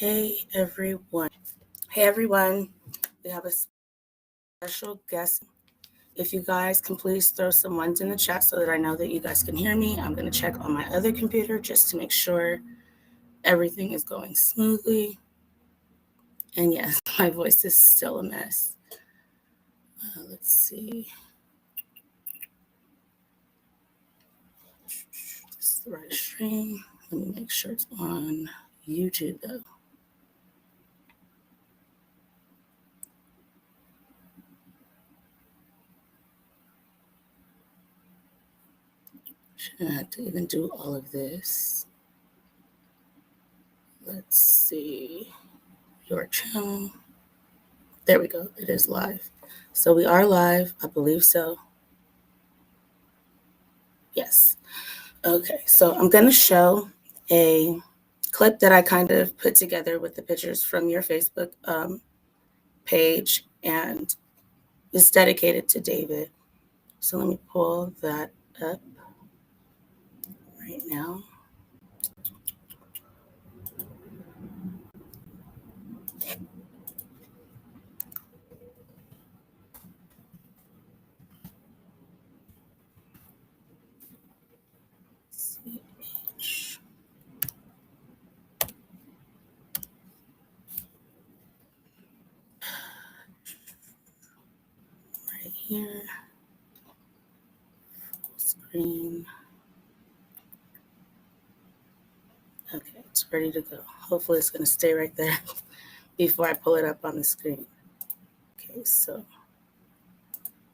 Hey everyone. Hey everyone. We have a special guest. If you guys can please throw some ones in the chat so that I know that you guys can hear me. I'm going to check on my other computer just to make sure everything is going smoothly. And yes, my voice is still a mess. Let's see. This is the right stream. Let me make sure it's on YouTube though. Shouldn't have to even do all of this. Let's see. Your channel. There we go. It is live. So we are live. I believe so. Yes. Okay. So I'm going to show a clip that I kind of put together with the pictures from your Facebook page, and it's dedicated to David. So let me pull that up right now. Right here. Full screen. Okay, it's ready to go. Hopefully it's going to stay right there before I pull it up on the screen. Okay, so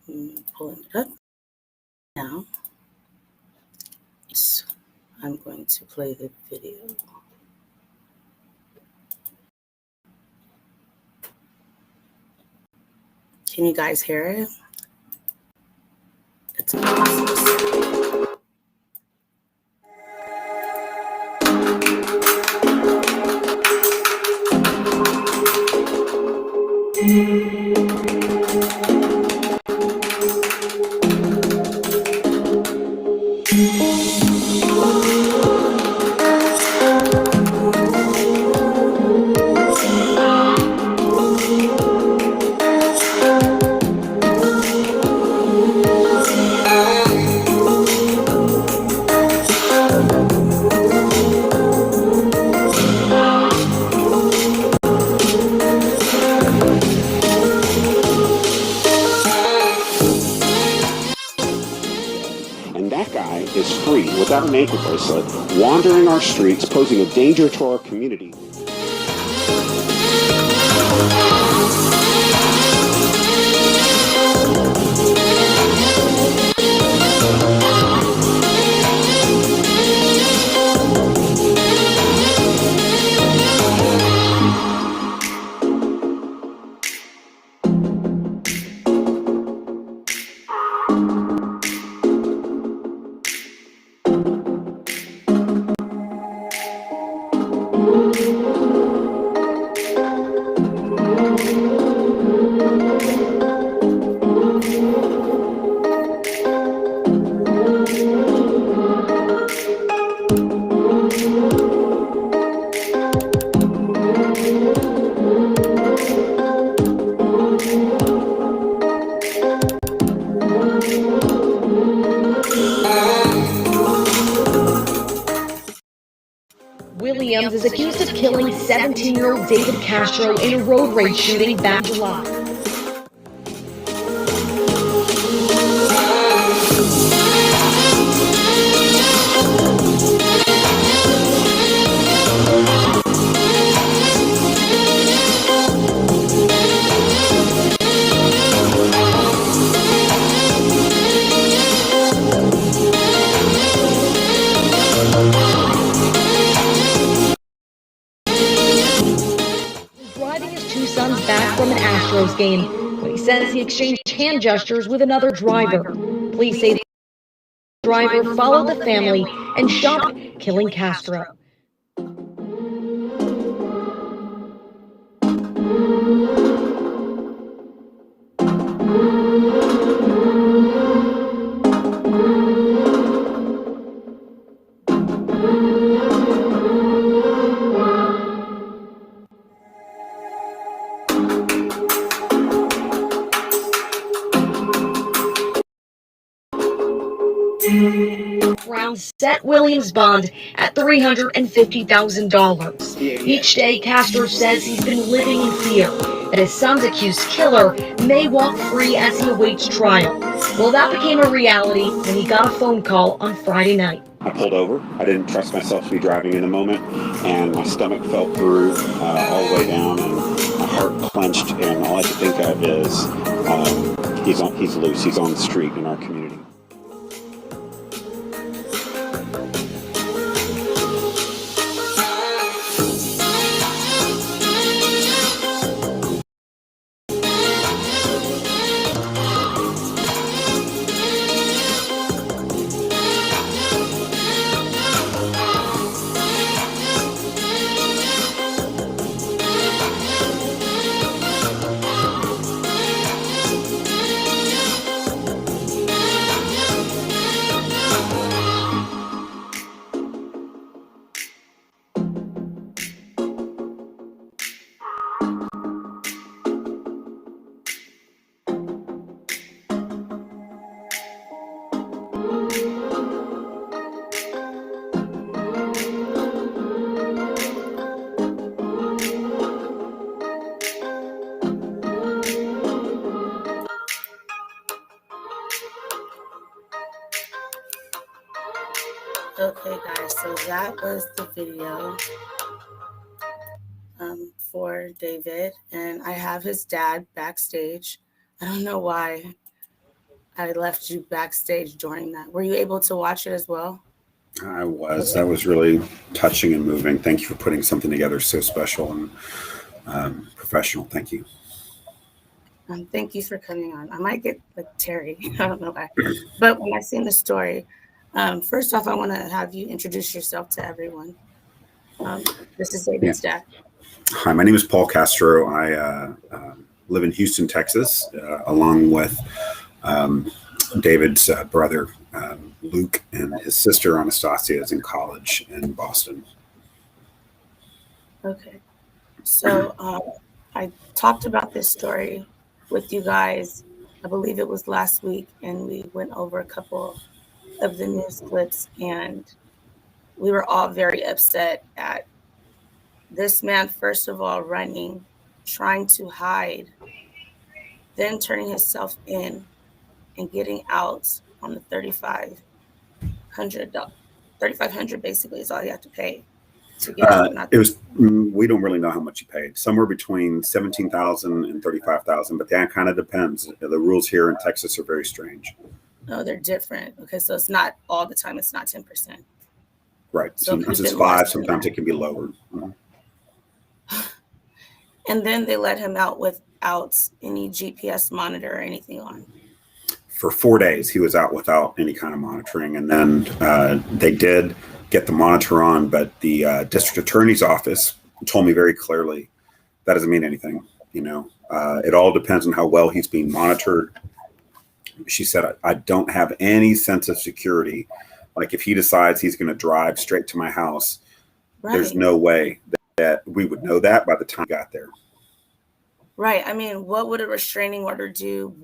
I'm pulling it up now. So I'm going to play the video. Can you guys hear it? It's awesome. Is free without an ankle bracelet, wandering our streets, posing a danger to our community. Williams is accused of killing 17-year-old David Castro in a road rage shooting back in July. Back from an Astros game when he says he exchanged hand gestures with another driver. Police say the driver followed the family and shot, killing Castro. set Williams' bond at $350,000. Each day, Castro says he's been living in fear that his son's accused killer may walk free as he awaits trial. Well, that became a reality when he got a phone call on Friday night. I pulled over. I didn't trust myself to be driving in the moment, and my stomach felt through all the way down, and my heart clenched, and all I could think of is he's loose. He's on the street in our community. Okay, guys, so that was the video for David, and I have his dad backstage. I don't know why I left you backstage during that. Were you able to watch it as well? I was. That was really touching and moving. Thank you for putting something together so special and professional. Thank you. Thank you for coming on. I might get like Terry. I don't know why. But when I seen the story, first off, I want to have you introduce yourself to everyone. This is David's dad. Hi, my name is Paul Castro. I live in Houston, Texas, along with David's brother, Luke, and his sister, Anastasia, is in college in Boston. Okay. So I talked about this story with you guys, I believe it was last week, and we went over a couple of the news clips, and we were all very upset at this man, first of all, running, trying to hide, then turning himself in and getting out on the $3,500 basically is all you have to pay to get out. It was, we don't really know how much he paid, somewhere between $17,000 and $35,000, but that kind of depends. The rules here in Texas are very strange. No, they're different. Okay, so it's not all the time, it's not 10%. Right. So sometimes it's 5%, sometimes it can be lower. And then they let him out without any GPS monitor or anything on. For 4 days, he was out without any kind of monitoring. And then they did get the monitor on, but the district attorney's office told me very clearly that doesn't mean anything. You know, it all depends on how well he's being monitored. She said, I don't have any sense of security. Like if he decides he's going to drive straight to my house, right, there's no way that we would know that by the time he got there. Right. I mean, what would a restraining order do?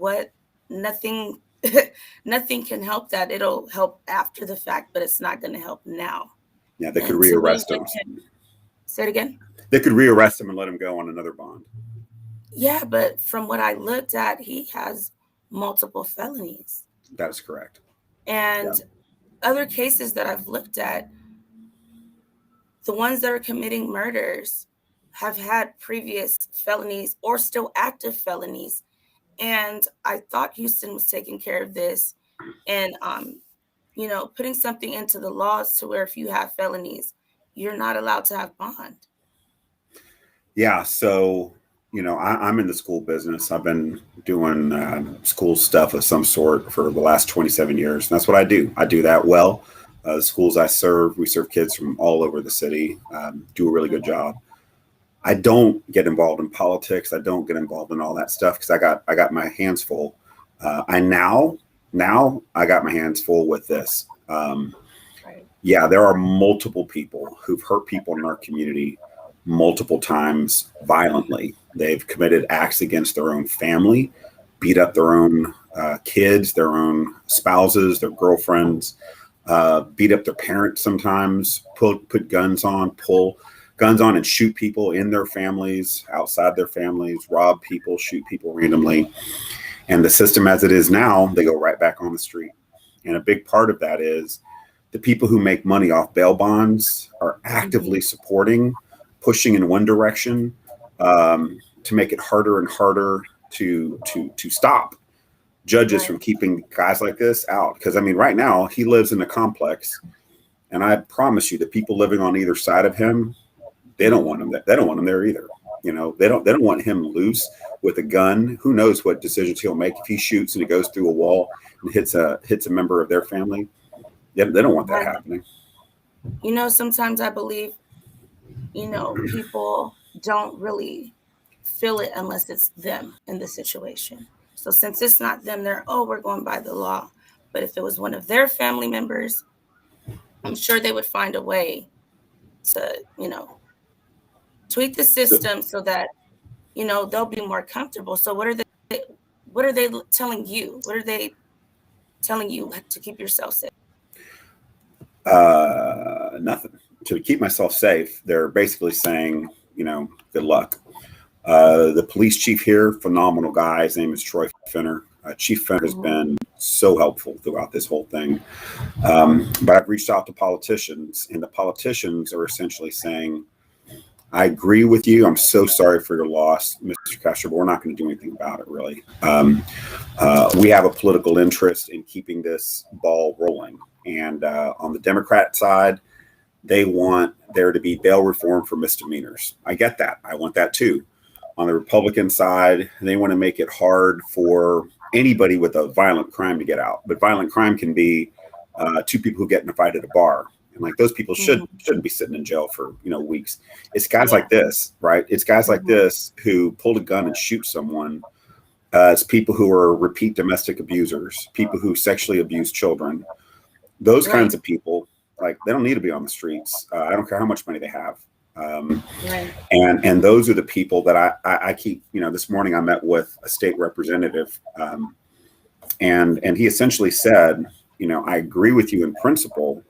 Nothing can help that. It'll help after the fact, but it's not going to help now. Yeah, they could rearrest him. Say it again. They could rearrest him and let him go on another bond. Yeah, but from what I looked at, he has multiple felonies. That is correct. And other cases that I've looked at, the ones that are committing murders have had previous felonies or still active felonies. And I thought Houston was taking care of this and, putting something into the laws to where if you have felonies, you're not allowed to have bond. Yeah. So, I'm in the school business. I've been doing school stuff of some sort for the last 27 years. And that's what I do. I do that well. The schools I serve, we serve kids from all over the city, do a really good job. I don't get involved in politics. I don't get involved in all that stuff because I got my hands full. Now I got my hands full with this. Yeah, there are multiple people who've hurt people in our community multiple times violently. They've committed acts against their own family, beat up their own kids, their own spouses, their girlfriends. beat up their parents sometimes, put guns on, pull guns on and shoot people in their families, outside their families, rob people, shoot people randomly. And the system as it is now, they go right back on the street. And a big part of that is the people who make money off bail bonds are actively supporting, pushing in one direction, to make it harder and harder to stop judges from keeping guys like this out. Because I mean, right now he lives in a complex, and I promise you, the people living on either side of him, they don't want him there. They don't want him there either. You know, they don't want him loose with a gun. Who knows what decisions he'll make if he shoots and he goes through a wall and hits a member of their family. They don't want that happening. You know, sometimes I believe, you know, people don't really feel it unless it's them in the situation. So since it's not them, we're going by the law. But if it was one of their family members, I'm sure they would find a way to, you know, tweak the system so that, you know, they'll be more comfortable. So what are they telling you? What are they telling you to keep yourself safe? Nothing. To keep myself safe, they're basically saying, you know, good luck. The police chief here, phenomenal guy. His name is Troy Finner. Chief Finner has been so helpful throughout this whole thing. But I've reached out to politicians, and the politicians are essentially saying, I agree with you. I'm so sorry for your loss, Mr. Castro, but we're not going to do anything about it, really. We have a political interest in keeping this ball rolling. And on the Democrat side, they want there to be bail reform for misdemeanors. I get that. I want that too. On the Republican side, they want to make it hard for anybody with a violent crime to get out. But violent crime can be two people who get in a fight at a bar. And like those people shouldn't be sitting in jail for, you know, weeks. It's guys like this, right? It's guys like this who pulled a gun and shoot someone. It's people who are repeat domestic abusers, people who sexually abuse children. Those kinds of people, like, they don't need to be on the streets. I don't care how much money they have. And those are the people that I keep, you know, this morning I met with a state representative, and he essentially said, you know, I agree with you in principle,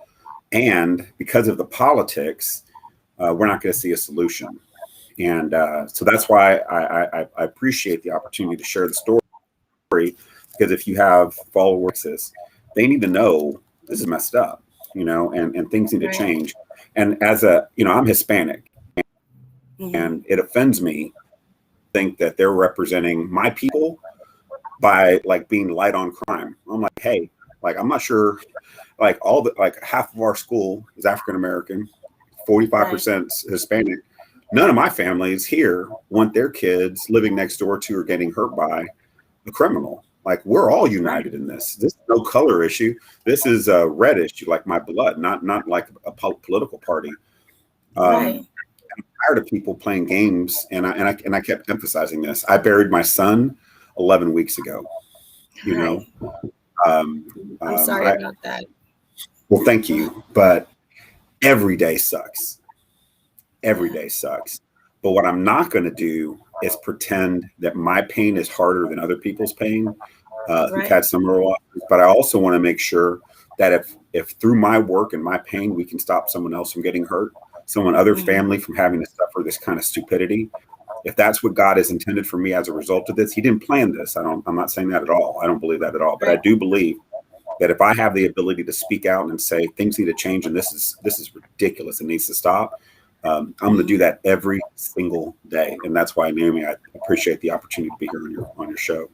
and because of the politics, we're not going to see a solution. And so that's why I appreciate the opportunity to share the story, because if you have followers, they need to know this is messed up, you know, and things need to change. And as you know, I'm Hispanic, and it offends me to think that they're representing my people by like being light on crime. I'm like, hey, like, I'm not sure, like half of our school is African American, 45% Hispanic. None of my families here want their kids living next door to or getting hurt by a criminal. Like, we're all united in this. This is no color issue. This is a red issue, like my blood, not like a political party. I'm tired of people playing games, and I kept emphasizing this. I buried my son 11 weeks ago. You know, I'm sorry about that. Well, thank you, but every day sucks. Every day sucks. But what I'm not going to do is pretend that my pain is harder than other people's pain who've had similar losses. But I also want to make sure that if through my work and my pain, we can stop someone else from getting hurt, other family from having to suffer this kind of stupidity. If that's what God has intended for me as a result of this, he didn't plan this. I'm not saying that at all. I don't believe that at all. But I do believe that if I have the ability to speak out and say things need to change and this is ridiculous, it needs to stop, I'm going to do that every single day. And that's why, Naomi, I appreciate the opportunity to be here on your show.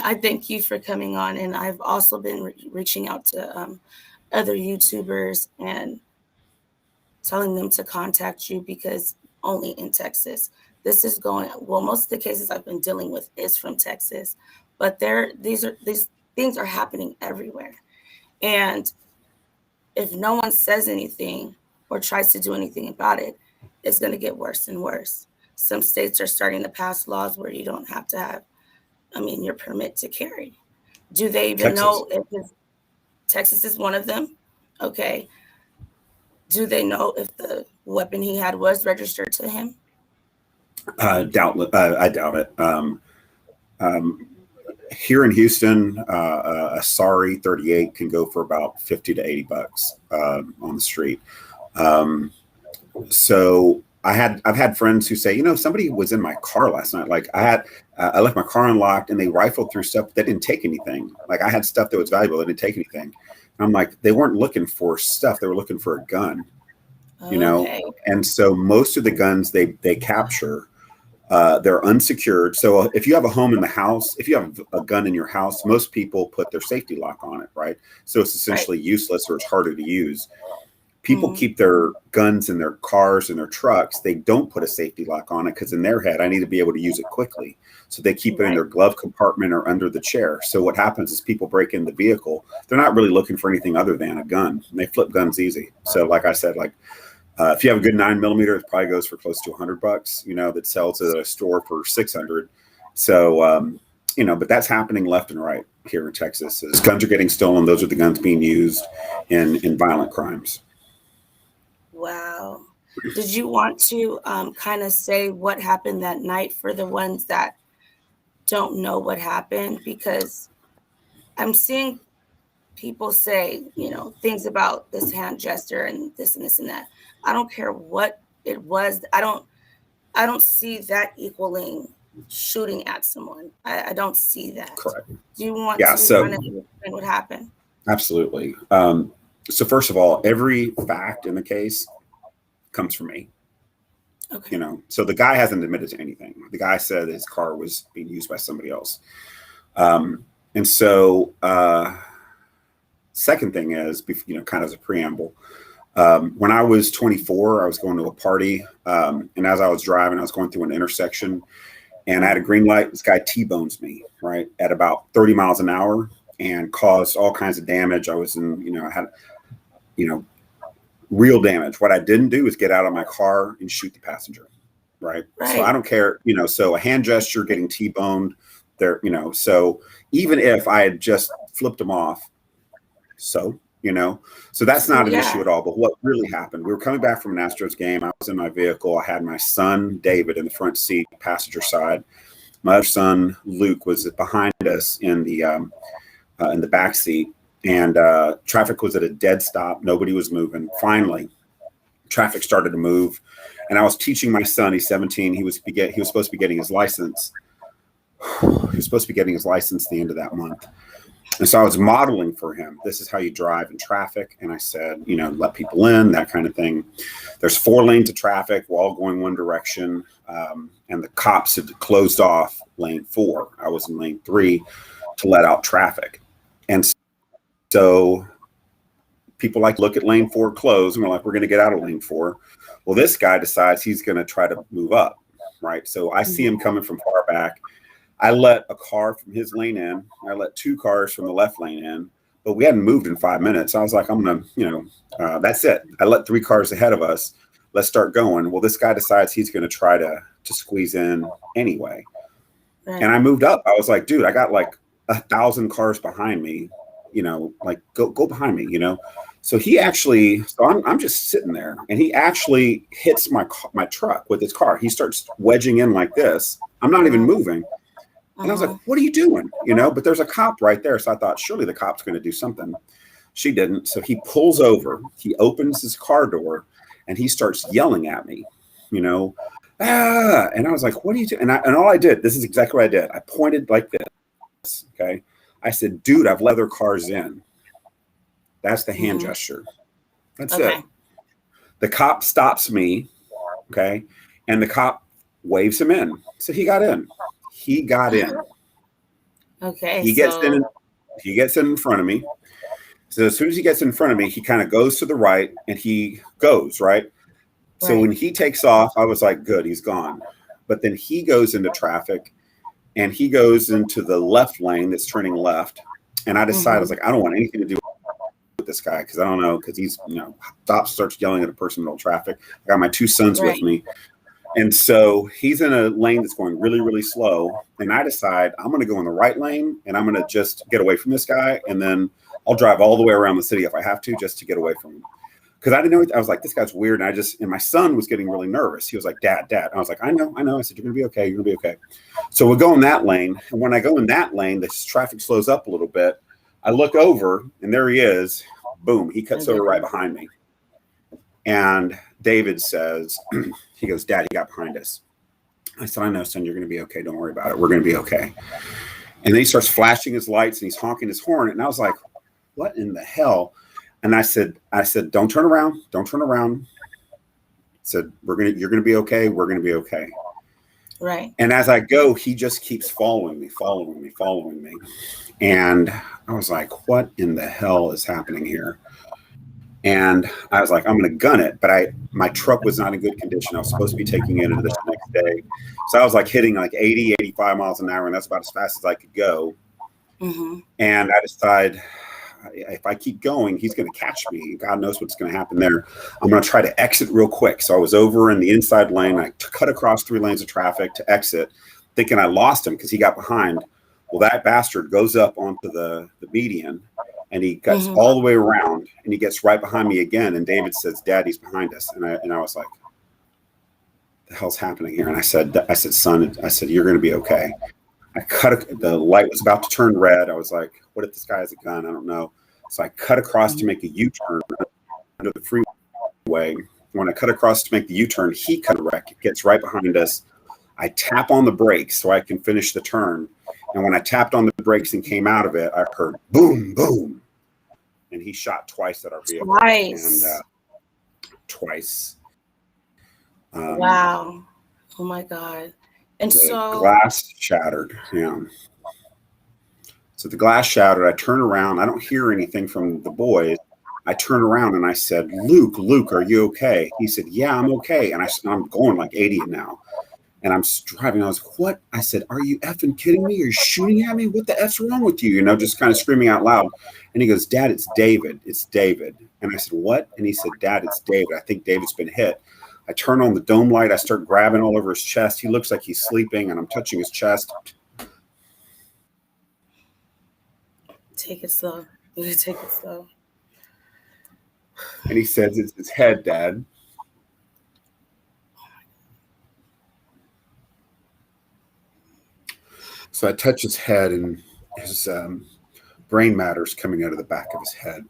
I thank you for coming on. And I've also been reaching out to other YouTubers and telling them to contact you, because only in Texas, this is going, well, most of the cases I've been dealing with is from Texas, but these things are happening everywhere. And if no one says anything or tries to do anything about it, it's going to get worse and worse. Some states are starting to pass laws where you don't have to have, your permit to carry. Do they even know if Texas is one of them? Okay. Do they know if the weapon he had was registered to him? I doubt it. here in Houston, a Sorry 38 can go for about 50 to 80 bucks on the street. So I've had friends who say, you know, somebody was in my car last night. Like I left my car unlocked and they rifled through stuff that didn't take anything. Like I had stuff that was valuable that didn't take anything. And I'm like, they weren't looking for stuff. They were looking for a gun, you know? And so most of the guns they capture, they're unsecured. So if you have a home in the house, if you have a gun in your house, most people put their safety lock on it, right? So it's essentially useless or it's harder to use. People keep their guns in their cars and their trucks. They don't put a safety lock on it because in their head, I need to be able to use it quickly. So they keep it in their glove compartment or under the chair. So what happens is people break in the vehicle. They're not really looking for anything other than a gun. And they flip guns easy. So like I said, like if you have a good 9mm, it probably goes for close to $100, you know, that sells at a store for 600. So, you know, but that's happening left and right here in Texas. As guns are getting stolen, those are the guns being used in violent crimes. Wow. Did you want to kind of say what happened that night for the ones that don't know what happened? Because I'm seeing people say, you know, things about this hand gesture and this and this and that. I don't care what it was. I don't see that equaling shooting at someone. I don't see that. Correct. Do you want to kind of explain what happened? Absolutely. So first of all, every fact in the case comes from me. Okay. You know, so the guy hasn't admitted to anything. The guy said his car was being used by somebody else. And so second thing is, you know, kind of as a preamble, when I was 24, I was going to a party. And as I was driving, I was going through an intersection and I had a green light. This guy T-bones me, right, at about 30 miles an hour and caused all kinds of damage. I was in, you know, I had, you know, real damage. What I didn't do is get out of my car and shoot the passenger. Right. So I don't care, you know, so a hand gesture getting T-boned there, you know, so even if I had just flipped him off, so, you know, so that's not an issue at all. But what really happened, we were coming back from an Astros game. I was in my vehicle. I had my son, David, in the front seat, passenger side. My other son, Luke, was behind us in the back seat. And traffic was at a dead stop. Nobody was moving. Finally, traffic started to move. And I was teaching my son, he's 17. He was supposed to be getting his license. He was supposed to be getting his license at the end of that month. And so I was modeling for him. This is how you drive in traffic. And I said, you know, let people in, that kind of thing. There's 4 lanes of traffic. We're all going one direction. And the cops had closed off lane 4. I was in lane 3 to let out traffic. And so people like look at lane 4 closed and we're like, we're going to get out of lane 4. Well, this guy decides he's going to try to move up, right? So I see him coming from far back. I let a car from his lane in. I let 2 cars from the left lane in, but we hadn't moved in 5 minutes. I was like, I'm going to, you know, that's it. I let 3 cars ahead of us. Let's start going. Well, this guy decides he's going to try to squeeze in anyway. Right. And I moved up. I was like, dude, I got like 1,000 cars behind me, you know, like go behind me, you know? So he actually, I'm just sitting there and he actually hits my truck with his car. He starts wedging in like this. I'm not even moving. And I was like, what are you doing? You know, but there's a cop right there. So I thought, surely the cop's going to do something. She didn't. So he pulls over, he opens his car door and he starts yelling at me, you know, and I was like, what are you doing? And all I did, this is exactly what I did. I pointed like this. Okay. I said, dude, I've let other cars in. That's the hand gesture. That's it. The cop stops me. Okay. And the cop waves him in. So he got in. He got in. Okay. He gets in front of me. So as soon as he gets in front of me, he kind of goes to the right and he goes, right? So when he takes off, I was like, good, he's gone. But then he goes into traffic and he goes into the left lane that's turning left. And I decided, I was like, I don't want anything to do with this guy because I don't know, because he's, you know, starts yelling at a person in the traffic. I got my 2 sons with me. And so he's in a lane that's going really, really slow. And I decide I'm going to go in the right lane and I'm going to just get away from this guy. And then I'll drive all the way around the city if I have to, just to get away from him. because I didn't know. I was like, this guy's weird. And my son was getting really nervous. He was like, Dad. I was like, I know. I said, you're going to be okay. You're going to be okay. So we'll go in that lane. And when I go in that lane, the traffic slows up a little bit. I look over and there he is. Boom. He cuts over right behind me. And David says, he goes, Dad, he got behind us. I said, I know, son, you're going to be okay. Don't worry about it. We're going to be okay. And then he starts flashing his lights and he's honking his horn. And I was like, what in the hell? And I said, don't turn around. Don't turn around. I said, you're going to be okay. We're going to be okay. Right. And as I go, he just keeps following me. And I was like, what in the hell is happening here? And I was like, I'm going to gun it. But my truck was not in good condition. I was supposed to be taking it into this next day. So I was like hitting like 80, 85 miles an hour. And that's about as fast as I could go. Mm-hmm. And I decided, if I keep going, he's going to catch me. God knows what's going to happen there. I'm going to try to exit real quick. So I was over in the inside lane. I cut across 3 lanes of traffic to exit, thinking I lost him because he got behind. Well, that bastard goes up onto the median, and he cuts all the way around, and he gets right behind me again. And David says, Dad, he's behind us. And I was like, the hell's happening here? And I said, son, you're going to be okay. The light was about to turn red. I was like, what if this guy has a gun? I don't know. So I cut across to make a U-turn under the freeway. When I cut across to make the U-turn, he cut a wreck. Gets right behind us. I tap on the brakes so I can finish the turn. And when I tapped on the brakes and came out of it, I heard boom, boom. And he shot twice at our vehicle. Twice. Wow. Oh my God. And the glass shattered. Yeah. So the glass shattered. I turn around. I don't hear anything from the boys. I turn around and I said, Luke, are you okay? He said, yeah, I'm okay. And I'm going like 80 now. And I'm driving. I was like, what? I said, are you effing kidding me? You're shooting at me? What the F's wrong with you? You know, just kind of screaming out loud. And he goes, Dad, it's David. It's David. And I said, what? And he said, Dad, it's David. I think David's been hit. I turn on the dome light. I start grabbing all over his chest. He looks like he's sleeping, and I'm touching his chest. Take it slow. You take it slow. And he says, it's his head, Dad. So I touch his head, and his brain matter's coming out of the back of his head.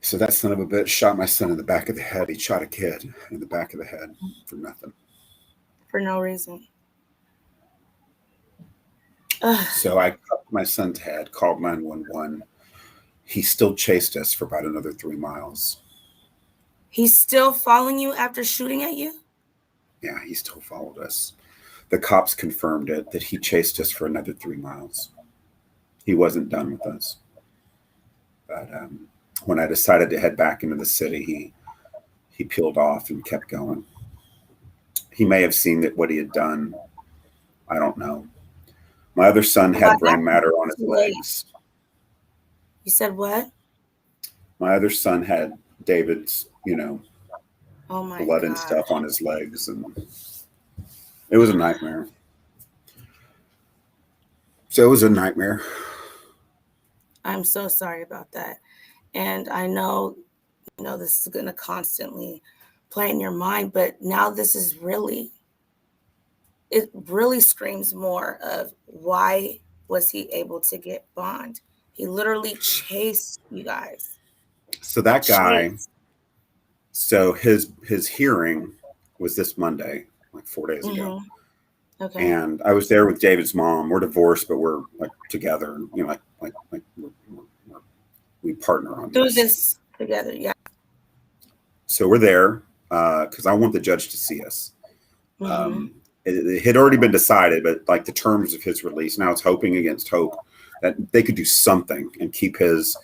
So that son of a bitch shot my son in the back of the head. He shot a kid in the back of the head for nothing. For no reason. So I cut my son's head, called 911. He still chased us for about another 3 miles. He's still following you after shooting at you? Yeah, he still followed us. The cops confirmed it, that he chased us for another 3 miles. He wasn't done with us. But when I decided to head back into the city, he peeled off and kept going. He may have seen that what he had done. I don't know. My other son had brain matter on his legs. You said what? My other son had David's, oh my blood God. and stuff on his legs. And it was a nightmare. So it was a nightmare. I'm so sorry about that. And I know, this is going to constantly play in your mind, but now this is it really screams more of why was he able to get bond? He literally chased you guys. So that guy, so his hearing was this Monday, like 4 days ago. Okay. And I was there with David's mom. We're divorced, but we're like together, we partner on Do this together, yeah. So we're there because I want the judge to see us. It had already been decided, but like the terms of his release, now it's hoping against hope that they could do something and keep his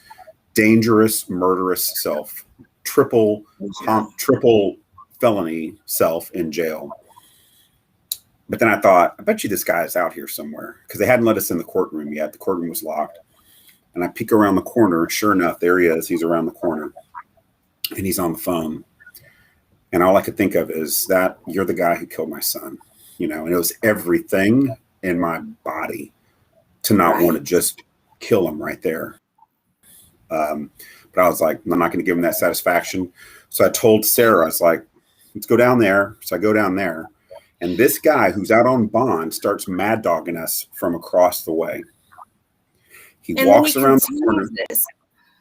dangerous, murderous self, triple felony self in jail. But then I thought, I bet you this guy is out here somewhere, because they hadn't let us in the courtroom yet. The courtroom was locked. And I peek around the corner, and sure enough, there he is. He's around the corner, and he's on the phone. And all I could think of is that you're the guy who killed my son, and it was everything in my body to not want to just kill him right there. But I was like, I'm not going to give him that satisfaction. So I told Sarah, I was like, let's go down there. So I go down there, and this guy who's out on bond starts mad dogging us from across the way. He walks around the corner.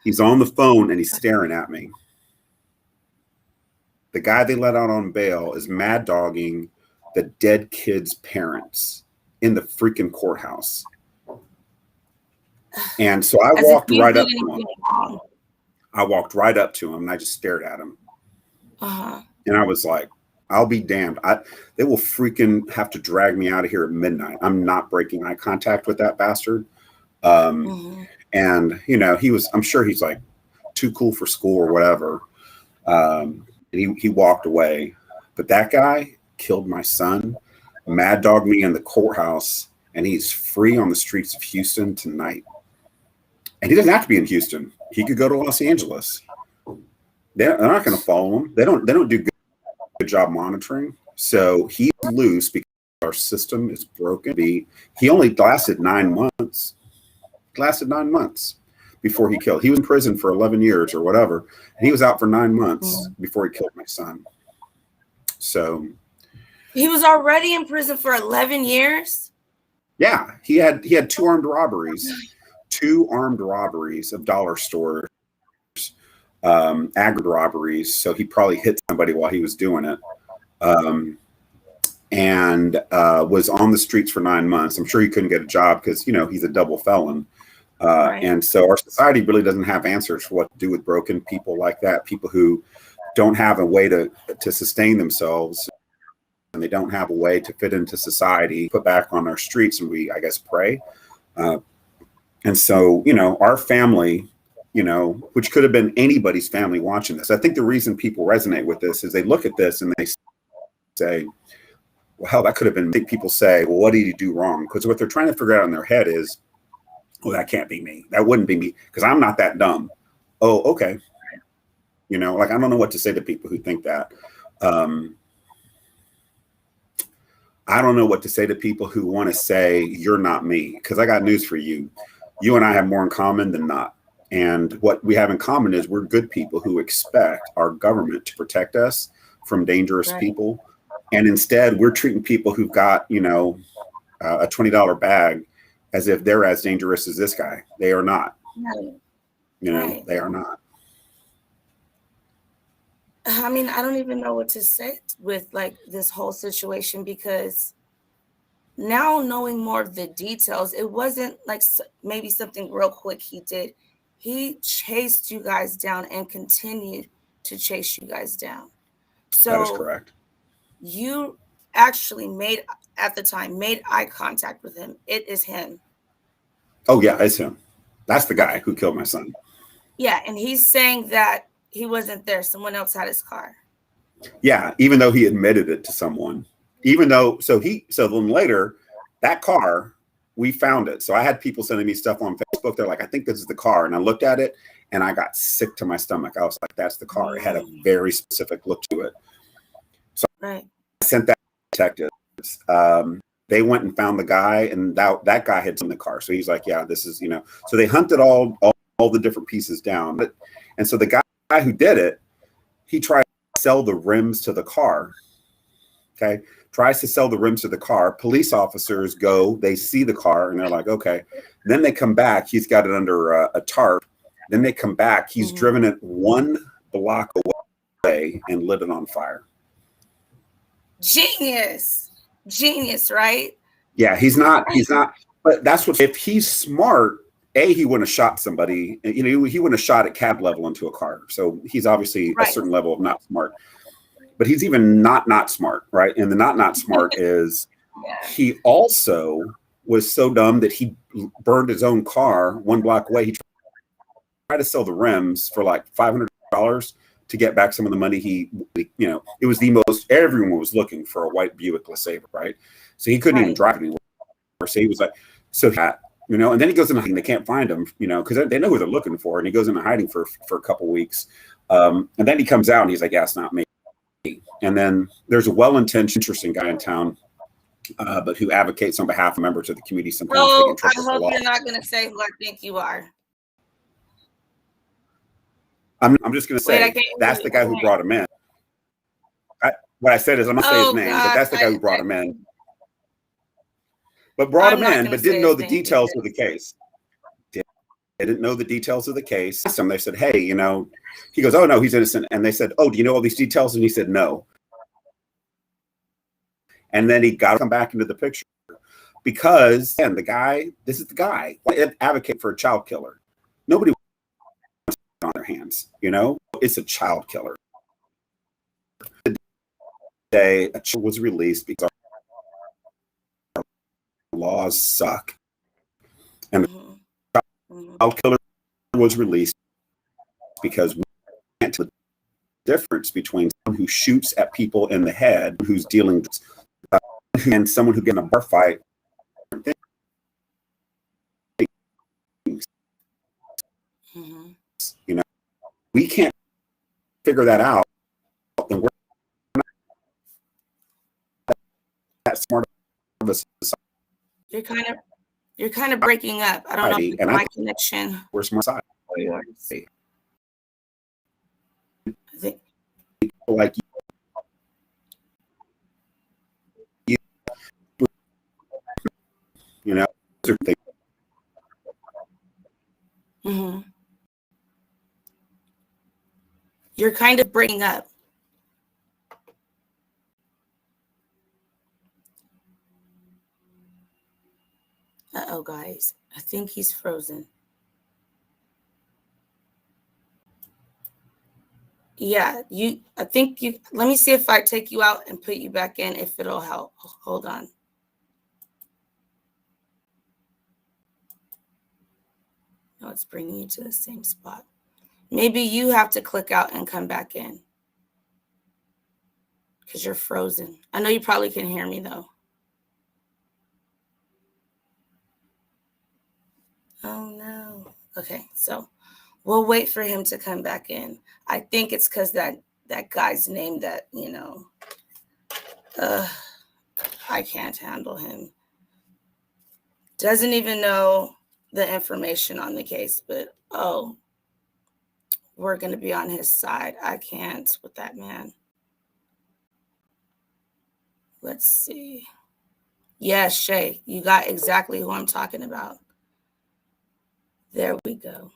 He's on the phone and he's staring at me. The guy they let out on bail is mad dogging the dead kid's parents in the freaking courthouse. And so I walked right up to him. I walked right up to him and I just stared at him. And I was like, I'll be damned. They will freaking have to drag me out of here at midnight. I'm not breaking eye contact with that bastard. And, you know, I'm sure he's like too cool for school or whatever. And he walked away. But that guy killed my son, mad dogged me in the courthouse, and he's free on the streets of Houston tonight. And he doesn't have to be in Houston. He could go to Los Angeles. They're not going to follow him. They don't do good job monitoring. So he's loose because our system is broken. He only lasted 9 months. Before he killed. He was in prison for 11 years or whatever. And he was out for 9 months before he killed my son. So he was already in prison for 11 years. Yeah, he had 2 armed robberies. 2 armed robberies of dollar stores, aggravated robberies. So he probably hit somebody while he was doing it, and was on the streets for 9 months. I'm sure he couldn't get a job because, you know, he's a double felon. Right. And so our society really doesn't have answers for what to do with broken people like that, people who don't have a way to sustain themselves, and they don't have a way to fit into society, put back on our streets, and we, I guess, pray. And so, you know, our family, you know, which could have been anybody's family watching this. I think the reason people resonate with this is they look at this and they say, well, hell, that could have been, I think people say, well, what did he do wrong? Because what they're trying to figure out in their head is, well, that can't be me. That wouldn't be me because I'm not that dumb. Oh, okay. You know, like, I don't know what to say to people who think that. I don't know what to say to people who want to say, you're not me, because I got news for you. You and I have more in common than not. And what we have in common is we're good people who expect our government to protect us from dangerous people. And instead, we're treating people who've got, you know, a $20 bag as if they're as dangerous as this guy. They are not. You know, they are not. I mean, I don't even know what to say with like this whole situation, because now knowing more of the details, it wasn't like maybe something real quick he did. He chased you guys down and continued to chase you guys down. So that is correct. You actually made eye contact with him. It is him. Oh yeah, it's him. That's the guy who killed my son. Yeah, and he's saying that he wasn't there. Someone else had his car. Yeah, even though he admitted it to someone. Even though, so then later, that car, we found it. So I had people sending me stuff on Facebook. They're like, I think this is the car. And I looked at it and I got sick to my stomach. I was like, that's the car. It had a very specific look to it. So I sent that to detectives. They went and found the guy, and that guy had seen the car. So he's like, yeah, this is, you know, so they hunted all the different pieces down. And so the guy who did it, he tried to sell the rims to the car. Okay. Tries to sell the rims to the car. Police officers go, they see the car and they're like, okay. Then they come back. He's got it under a tarp. Then they come back. He's driven it 1 block away and lit it on fire. Genius, right? Yeah, he's not, but that's what, if he's smart, he wouldn't have shot somebody, you know, he wouldn't have shot at cab level into a car. So he's obviously a certain level of not smart, but he's even not smart, right? And the not smart is he also was so dumb that he burned his own car 1 block away. He tried to sell the rims for like $500 to get back some of the money you know, it was the most, everyone was looking for a white Buick LeSabre, right? So he couldn't even drive anywhere. So he was like, you know, and then he goes into hiding. They can't find him, you know, because they know who they're looking for. And he goes into hiding for a couple weeks. And then he comes out and he's like, yeah, it's not me. And then there's a well-intentioned, interesting guy in town. but who advocates on behalf of members of the community. Sometimes they Oh, get in I trouble for hope law. you're not going to say who I think you are. I'm just going to Wait, I say can't that's hear the you. guy who brought him in. What I said is I'm not going to say his Oh, name, but gosh. that's the guy who brought him in. But brought I'm him not in, gonna but say didn't know his the name details either. of the case. They didn't know the details of the case. Asked him, they said, hey, you know, he goes, oh, no, he's innocent. And they said, oh, do you know all these details? And he said, no. And then he got to come back into the picture because, again, this is the guy. Why advocate for a child killer? Nobody wants it on their hands, you know? It's a child killer. Today, a child was released because our laws suck. And the child killer was released because we can't tell the difference between someone who shoots at people in the head, who's dealing and someone who gets in a bar fight. You know, we can't figure that out, and we're not that smart of a society. You're kind of breaking up. I don't know if it's And my connection. We're smart side. Or yours. I think Like you know, you're kind of breaking up. Uh-oh, guys. I think he's frozen. Yeah, let me see if I take you out and put you back in, if it'll help. Hold on. No, it's bringing you to the same spot. Maybe you have to click out and come back in because you're frozen. I know you probably can hear me though. Oh no. Okay, so we'll wait for him to come back in. I think it's because that guy's name that, you know, I can't handle him. Doesn't even know the information on the case, but oh, we're going to be on his side. I can't with that man. Let's see. Yes, Shay, you got exactly who I'm talking about. There we go.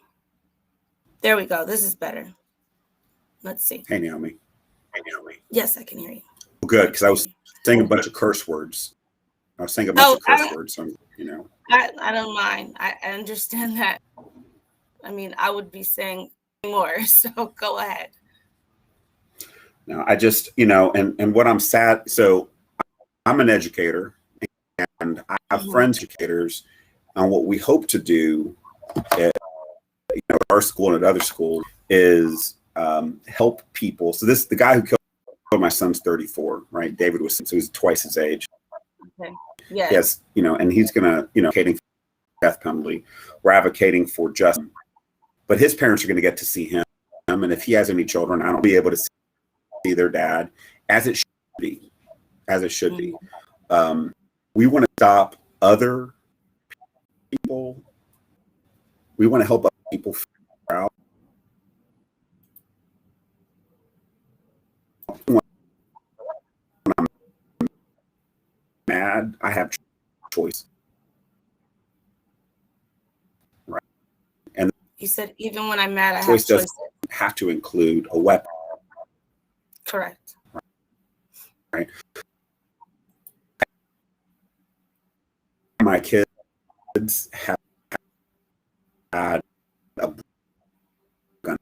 There we go. This is better. Let's see. hey Naomi. Yes, I can hear you. Good, because I was saying a bunch of curse words. I was saying a bunch of curse words. So, you know, I don't mind. I understand that. I mean, I would be saying more. So go ahead. no, I just, you know, and what I'm sad. So I'm an educator, and I have friends educators, and what we hope to do at, you know, our school and at other schools is help people. So the guy who killed my son's 34, right? David was, so he's twice his age. Okay. Yeah. Yes, you know, and he's gonna, you know, advocating for the death penalty. We're advocating for justice, but his parents are going to get to see him, and if he has any children, I don't be able to see their dad, as it should be, We want to stop other people. We want to help other people figure out. When I'm mad, I have choice. Right. And you said even when I'm mad, I have choice choices. doesn't have to include a weapon. Correct. Right. My kids have had a gun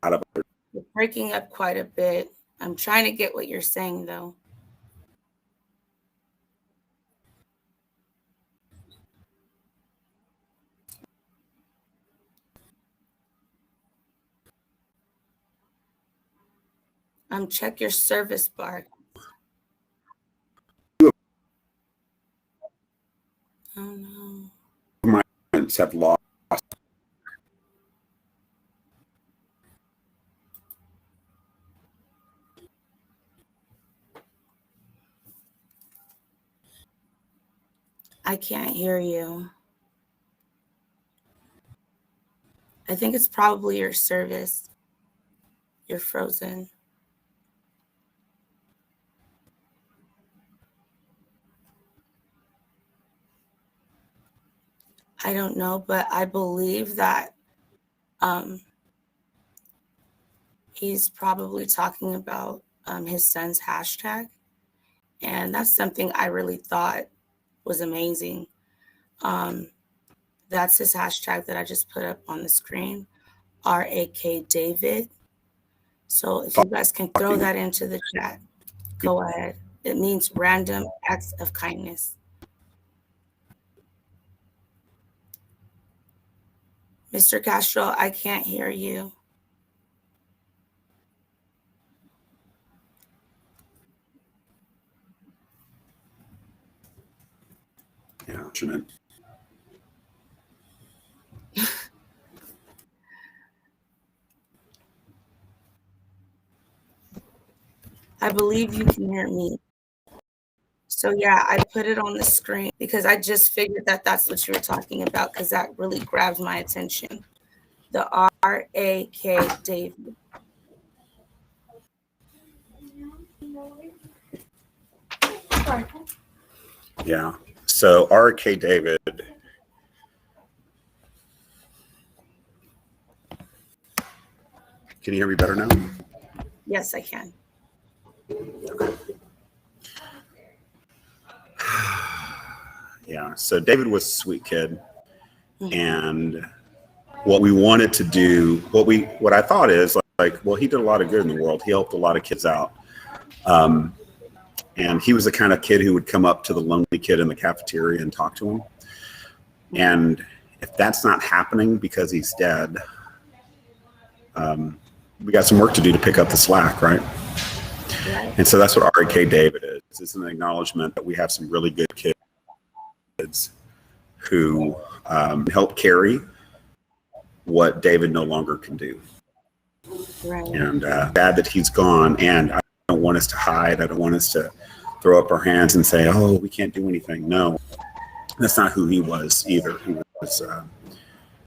out of it. You're breaking up quite a bit. I'm trying to get what you're saying though. Check your service bar. Oh no. My parents have lost. I can't hear you. I think it's probably your service. You're frozen. I don't know, but I believe that he's probably talking about his son's hashtag. And that's something I really thought was amazing. That's his hashtag that I just put up on the screen, RAK David. So if you guys can throw that into the chat, go ahead. It means random acts of kindness. Mr. Castro, I can't hear you. Yeah, I believe you can hear me. So yeah, I put it on the screen because I just figured that that's what you were talking about, because that really grabbed my attention. The RAK David. Yeah. So RK David. Can you hear me better now? Yes, I can. Yeah. So David was a sweet kid. And what we wanted to do, what I thought is like, well, he did a lot of good in the world. He helped a lot of kids out. And he was the kind of kid who would come up to the lonely kid in the cafeteria and talk to him. And if that's not happening because he's dead, we got some work to do to pick up the slack, right? And so that's what RK David is. It's an acknowledgement that we have some really good kids who help carry what David no longer can do. Right. And bad that he's gone. And I don't want us to hide. I don't want us to throw up our hands and say, oh, we can't do anything. No, that's not who he was either. He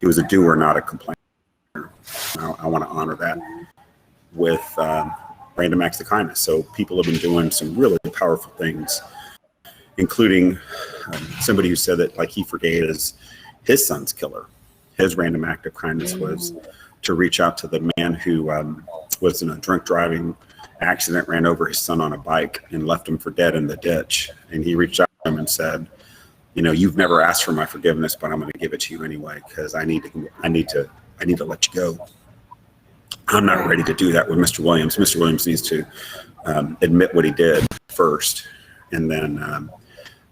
was a doer, not a complainer. I want to honor that with random acts of kindness. So people have been doing some really powerful things, including somebody who said that like he forgave his son's killer. His random act of kindness was to reach out to the man who was in a drunk driving accident, ran over his son on a bike and left him for dead in the ditch. And he reached out to him and said, you know, you've never asked for my forgiveness, but I'm going to give it to you anyway, because I need to let you go. I'm not ready to do that with Mr. Williams. Mr. Williams needs to admit what he did first. And then,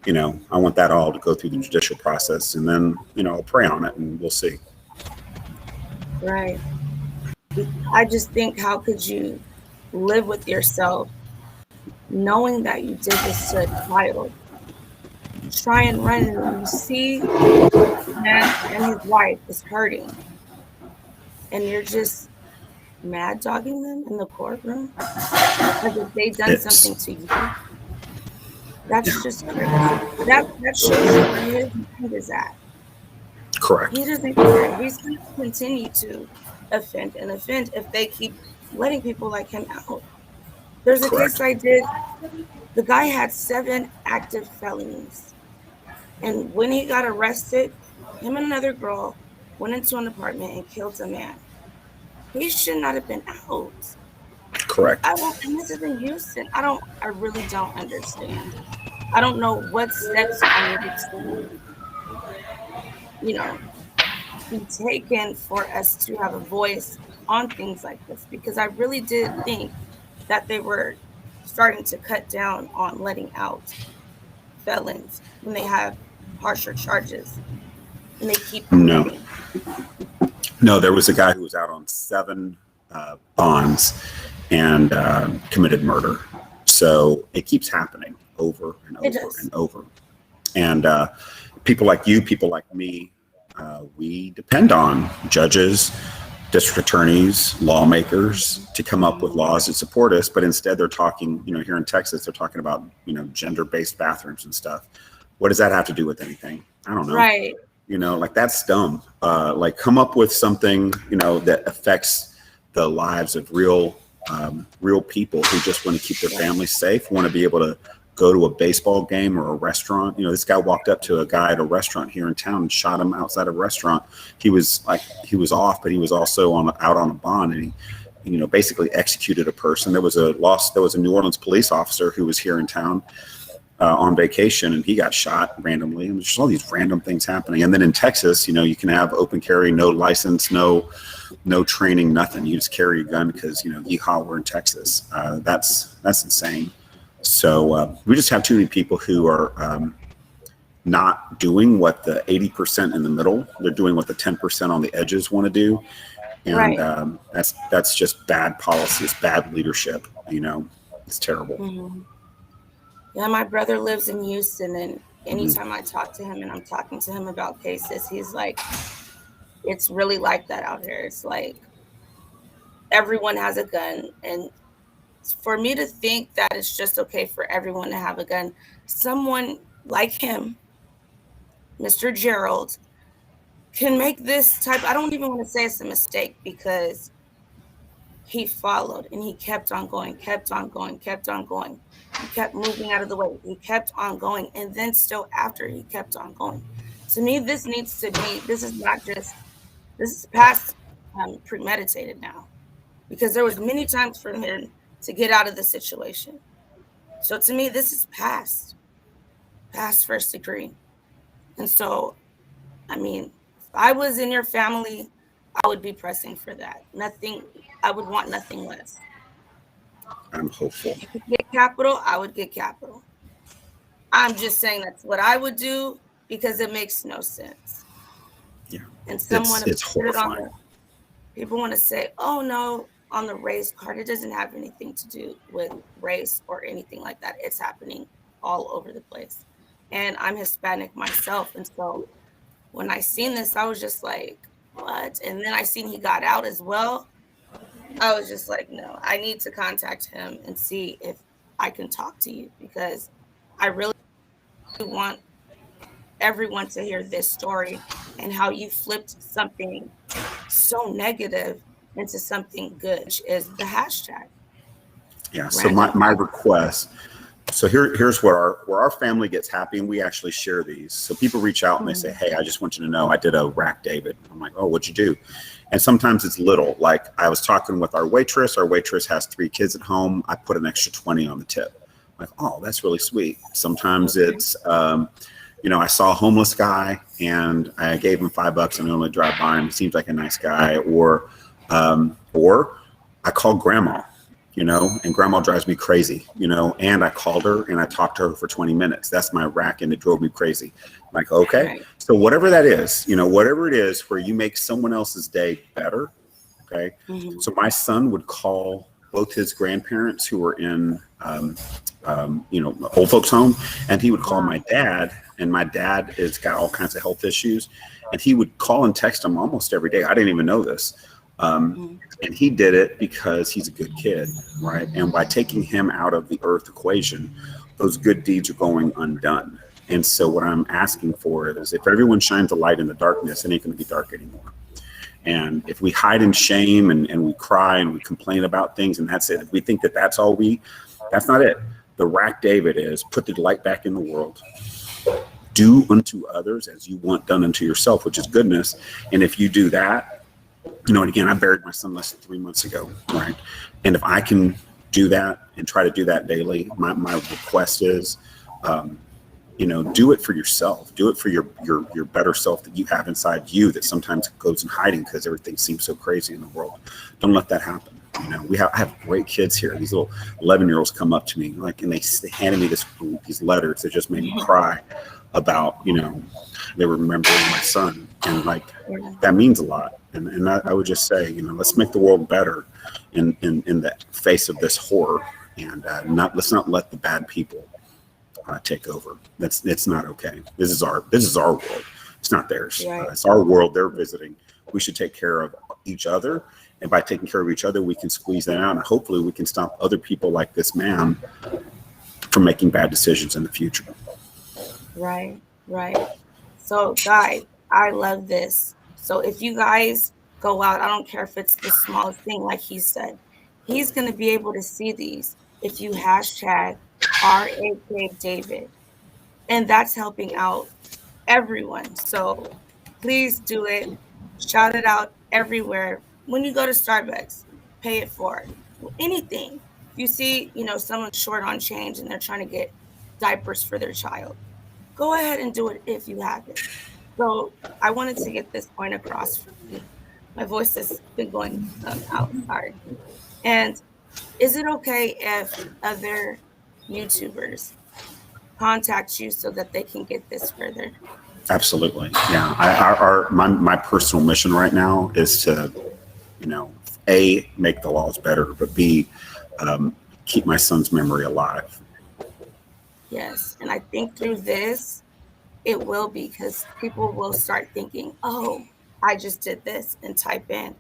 you know, I want that all to go through the judicial process, and then, you know, I'll pray on it and we'll see. Right. I just think, how could you live with yourself knowing that you did this to a child? Try and run, and you see a man and his wife is hurting, and you're just mad dogging them in the courtroom as if they've done something to you. That's just crazy. That shows you where his mind is at. Correct. He doesn't care. He's going to continue to offend and offend if they keep letting people like him out. There's a case I did. The guy had 7 active felonies. And when he got arrested, him and another girl went into an apartment and killed a man. He should not have been out. Correct. And this is in Houston. I really don't understand. I don't know what steps I needed to, you know, be taken for us to have a voice on things like this, because I really did think that they were starting to cut down on letting out felons when they have harsher charges, and they keep committing. No, there was a guy who was out on 7 bonds and committed murder. So it keeps happening over and over and over. And people like you, people like me, we depend on judges, district attorneys, lawmakers to come up with laws that support us. But instead they're talking, you know, here in Texas, they're talking about, you know, gender-based bathrooms and stuff. What does that have to do with anything? I don't know. Right. You know, like that's dumb. Like come up with something, you know, that affects the lives of real people who just want to keep their families safe, want to be able to go to a baseball game or a restaurant. You know, this guy walked up to a guy at a restaurant here in town and shot him outside a restaurant. He was off, but he was also out on a bond, and he, you know, basically executed a person. There was a New Orleans police officer who was here in town on vacation, and he got shot randomly. And there's just all these random things happening. And then in Texas, you know, you can have open carry, no license, no training, nothing. You just carry a gun because, you know, yeehaw, we're in Texas. That's insane. So we just have too many people who are not doing what the 80% in the middle. They're doing what the 10% on the edges want to do. And right. That's just bad policy. It's bad leadership. You know, it's terrible. Mm-hmm. Yeah, my brother lives in Houston, and anytime I talk to him and I'm talking to him about cases, he's like, it's really like that out here. It's like everyone has a gun. And for me to think that it's just okay for everyone to have a gun, someone like him, Mr. Gerald, can make this type. I don't even want to say it's a mistake, because he followed and he kept on going. He kept moving out of the way. He kept on going. And then still after he kept on going. To me, this is past premeditated now, because there was many times for him to get out of the situation. So to me, this is past first degree. And so, I mean, if I was in your family, I would be pressing for that. I would want nothing less. I'm hopeful. If you could get capital, I would get capital. I'm just saying that's what I would do, because it makes no sense. Yeah. And someone it's horrifying. People want to say, oh no, on the race card, it doesn't have anything to do with race or anything like that. It's happening all over the place. And I'm Hispanic myself. And so when I seen this, I was just like, what? And then I seen he got out as well. I was just like, no, I need to contact him and see if I can talk to you, because I really want everyone to hear this story and how you flipped something so negative into something good, which is the hashtag. Yeah. So my request. So here's where our family gets happy, and we actually share these. So people reach out and they say, hey, I just want you to know I did a rack David. I'm like, oh, what'd you do? And sometimes it's little. Like I was talking with our waitress. Our waitress has 3 kids at home. I put an extra 20 on the tip. I'm like, oh, that's really sweet. Sometimes it's, you know, I saw a homeless guy and I gave him $5 and I only drive by him. He seems like a nice guy. Or I called grandma, you know, and grandma drives me crazy, you know, and I called her and I talked to her for 20 minutes. That's my rack, and it drove me crazy. I'm like, okay. Right. So whatever that is, you know, whatever it is where you make someone else's day better. Okay. Mm-hmm. So my son would call both his grandparents who were in, you know, old folks home, and he would call my dad, and my dad has got all kinds of health issues, and he would call and text him almost every day. I didn't even know this. And he did it because he's a good kid, right? And by taking him out of the earth equation, those good deeds are going undone. And so what I'm asking for is, if everyone shines a light in the darkness, it ain't going to be dark anymore. And if we hide in shame and we cry and we complain about things and that's it, if we think that that's not it. The rack David is, put the light back in the world. Do unto others as you want done unto yourself, which is goodness. And if you do that, you know, and again, I buried my son less than 3 months ago, right? And if I can do that and try to do that daily, my request is, you know, do it for yourself. Do it for your better self that you have inside you that sometimes goes in hiding because everything seems so crazy in the world. Don't let that happen. You know, I have great kids here. These little 11-year-olds come up to me, like, and they handed me these letters that just made me cry about, you know, they were remembering my son, and like that means a lot. And I would just say, you know, let's make the world better in the face of this horror, and let's not let the bad people take over. It's not okay. This is our world. It's not theirs. Right. It's our world. They're visiting. We should take care of each other, and by taking care of each other, we can squeeze that out, and hopefully we can stop other people like this man from making bad decisions in the future. Right, right. So, guys, I love this. So, if you guys go out, I don't care if it's the smallest thing, like he said, he's going to be able to see these if you hashtag RAK David. And that's helping out everyone. So, please do it. Shout it out everywhere. When you go to Starbucks, pay it forward. Anything. If you see, someone short on change and they're trying to get diapers for their child, go ahead and do it if you have it. So I wanted to get this point across for me. My voice has been going out, sorry. And is it okay if other YouTubers contact you so that they can get this further? Absolutely. Yeah. My personal mission right now is to, A, make the laws better, but B, keep my son's memory alive. Yes. And I think through this, it will be, because people will start thinking, oh, I just did this, and type in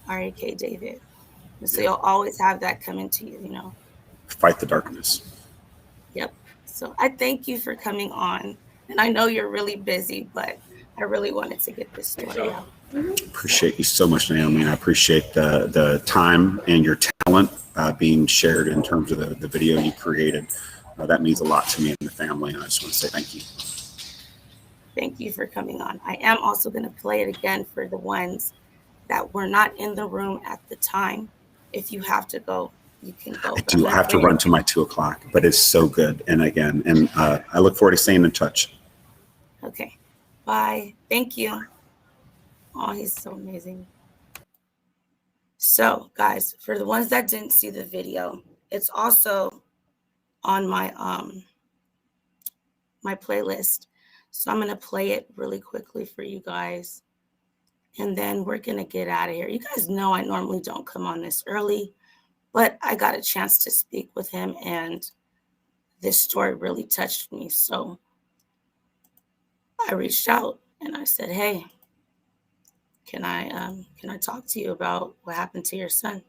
RAK David. And so you'll always have that coming to you, Fight the darkness. Yep. So I thank you for coming on. And I know you're really busy, but I really wanted to get this story out. Appreciate you so much, Naomi, and I appreciate the time and your talent being shared in terms of the video you created. That means a lot to me and the family, and I just want to say thank you. Thank you for coming on. I am also going to play it again for the ones that were not in the room at the time. If you have to go, you can go. I do. I have to run to my 2 o'clock, but it's so good. And again, I look forward to staying in touch. Okay. Bye. Thank you. Oh, he's so amazing. So, guys, for the ones that didn't see the video, it's also on my my playlist. So I'm going to play it really quickly for you guys. And then we're going to get out of here. You guys know I normally don't come on this early, but I got a chance to speak with him, and this story really touched me. So I reached out and I said, hey, can I talk to you about what happened to your son?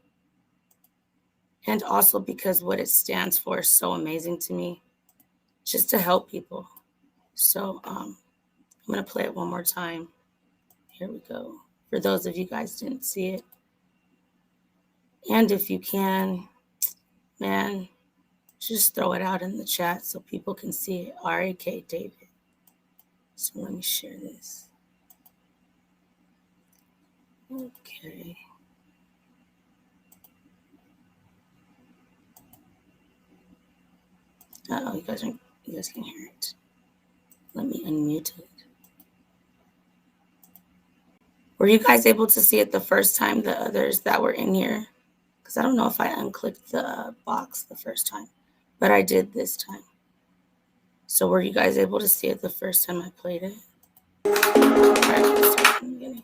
And also because what it stands for is so amazing to me, just to help people. So I'm going to play it one more time. Here we go. For those of you guys who didn't see it. And if you can, man, just throw it out in the chat so people can see it. RAK David. So let me share this. Okay. Uh-oh, you guys can hear it. Let me unmute it. Were you guys able to see it the first time, the others that were in here? Because I don't know if I unclicked the box the first time, but I did this time. So were you guys able to see it the first time I played it? All right, let's start from the beginning.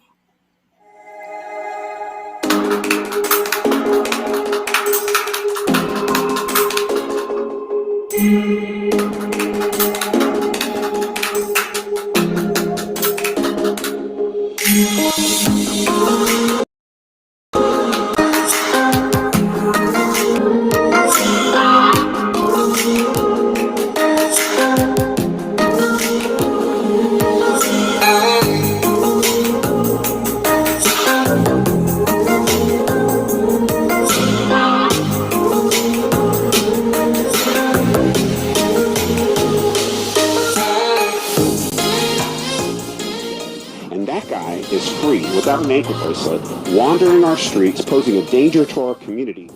Is free without an ankle bracelet, wandering our streets, posing a danger to our community.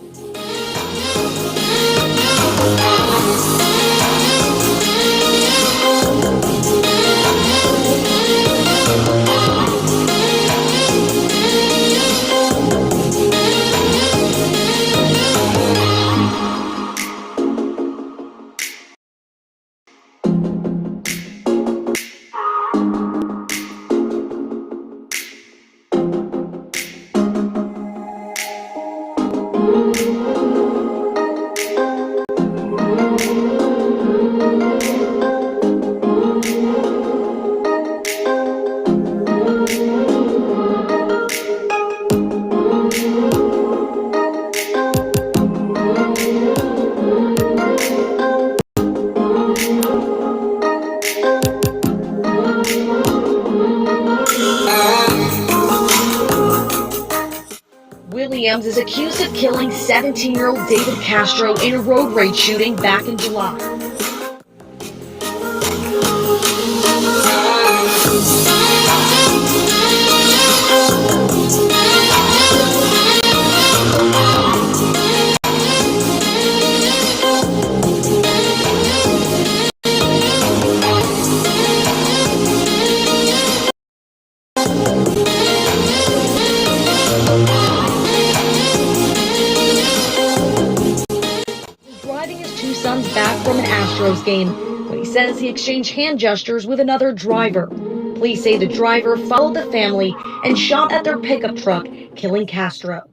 Williams is accused of killing 17-year-old David Castro in a road rage shooting back in July. Driving his two sons back from an Astros game when he says he exchanged hand gestures with another driver. Police say the driver followed the family and shot at their pickup truck, killing Castro.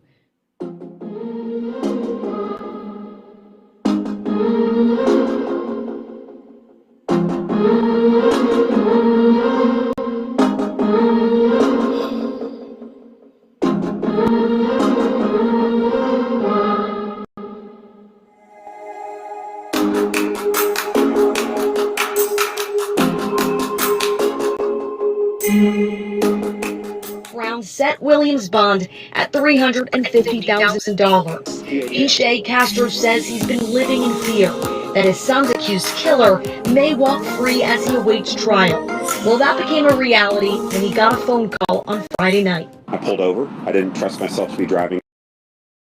Brown set Williams' bond at $350,000. Each day, Castro says he's been living in fear that his son's accused killer may walk free as he awaits trial. Well, that became a reality when he got a phone call on Friday night. I pulled over. I didn't trust myself to be driving.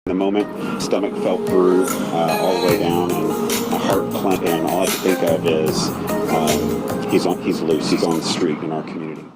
In the moment, stomach felt through all the way down, and my heart clenched, and all I could think of is he's loose. He's on the street in our community.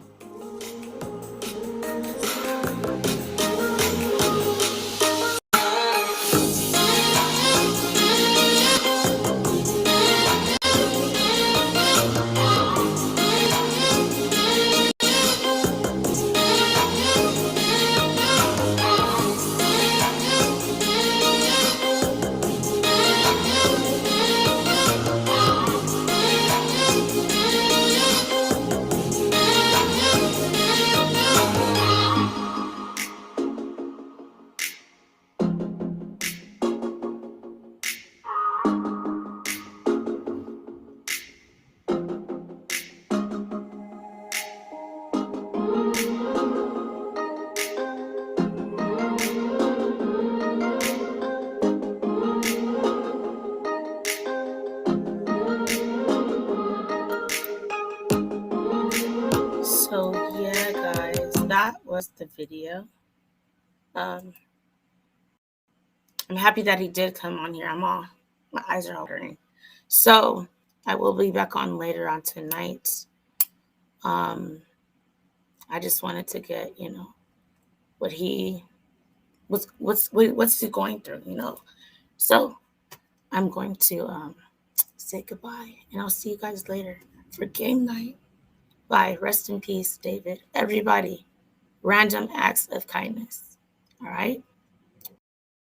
So yeah, guys, that was the video. I'm happy that he did come on here. My eyes are all hurting. So I will be back on later on tonight. I just wanted to get, what he what's he going through, So I'm going to say goodbye, and I'll see you guys later for game night. Bye. Rest in peace, David. Everybody, random acts of kindness. All right.